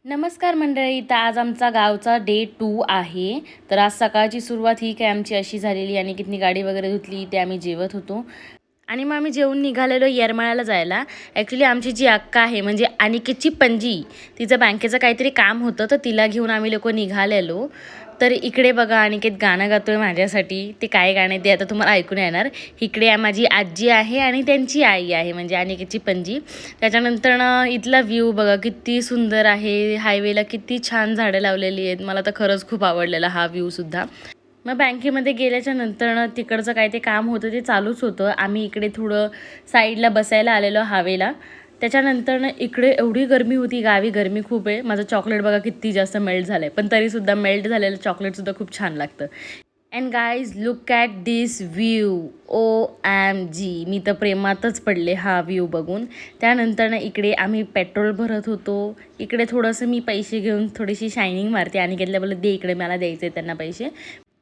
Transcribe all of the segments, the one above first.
नमस्कार मंडळी. तर आज आमचा गावचा डे 2 आहे. तर आज सकाळची सुरुवात ही काय आमची अशी झालेली आणि कितनी गाडी वगैरे धुतली ते आम्ही जेवत होतो आणि मग आम्ही जेवून निघालेलो येरमाळ्याला जायला. ॲक्च्युली आमची जी अक्का आहे म्हणजे अनिकेतची पणजी, तिचं बँकेचं काहीतरी काम होतं तर तिला घेऊन आम्ही लोक निघालेलो. तर इकडे बघा अनिकेत गाणं गातोय माझ्यासाठी. ते काय गाणे ते आता तुम्हाला ऐकून येणार. इकडे माझी आजी आहे आणि त्यांची आई आहे म्हणजे अनिकेतची पणजी. त्याच्यानंतर इथला व्ह्यू बघा किती सुंदर आहे. हायवेला किती छान झाडं लावलेली आहेत. मला तर खरंच खूप आवडलेला हा व्ह्यूसुद्धा. मग बँकेमध्ये गेल्याच्या नंतर तिकडचं काय ते काम होतं ते चालूच होतं. आम्ही इकडे थोडं साईडला बसायला आलेलो हवेला. त्याच्यानंतर इकडे एवढी गरमी होती, गावी गरमी खूप आहे. माझं चॉकलेट बघा किती जास्त मेल्ट झालं आहे, पण तरीसुद्धा मेल्ट झालेलं चॉकलेटसुद्धा खूप छान लागतं. And guys look at this view. OMG, मी तर प्रेमातच पडले हा व्ह्यू बघून. त्यानंतर इकडे आम्ही पेट्रोल भरत होतो. इकडे थोडंसं मी पैसे घेऊन थोडीशी शायनिंग मारते आणि घेतल्या बोलले दे इकडे, मला द्यायचे त्यांना पैसे.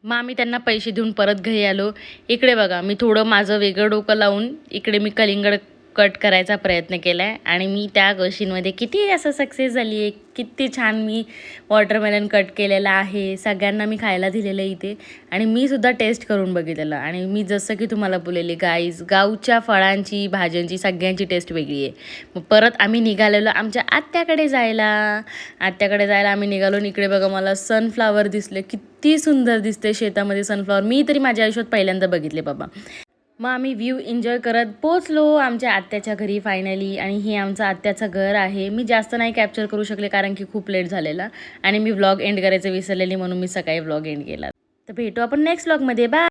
मग आम्ही त्यांना पैसे देऊन परत घरी आलो. इकडे बघा मी थोडं माझं वेगळं डोकं लावून इकडे मी कलिंगड कट करायचा प्रयत्न केला आहे आणि मी त्या गोष्टींमध्ये किती असं सक्सेस झाली आहे. किती छान मी वॉटरमेलन कट केलेला आहे. सगळ्यांना मी खायला दिलेलं आहे इथे आणि मी सुद्धा टेस्ट करून बघितलेलं. आणि मी जसं की तुम्हाला बोललेले गाईज, गावच्या फळांची भाज्यांची सगळ्यांची टेस्ट वेगळी आहे. मग परत आम्ही निघालेलो आमच्या आत्याकडे जायला आम्ही निघालो. इकडे बघा मला सनफ्लावर दिसले. किती सुंदर दिसते शेतामध्ये सनफ्लावर. मी तरी माझ्या आयुष्यात पहिल्यांदा बघितले बाबा. मग आम्ही व्ह्यू एन्जॉय करत पोचलो आमच्या आत्याच्या घरी फायनली. आणि हे आमचं आत्याचं घर आहे. मी जास्त नाही कॅप्चर करू शकले कारण की खूप लेट झालेला आणि मी व्लॉग एंड करायचं विसरलेली म्हणून मी सकाळी व्लॉग एंड केला. तर भेटू आपण नेक्स्ट व्लॉगमध्ये. बाय.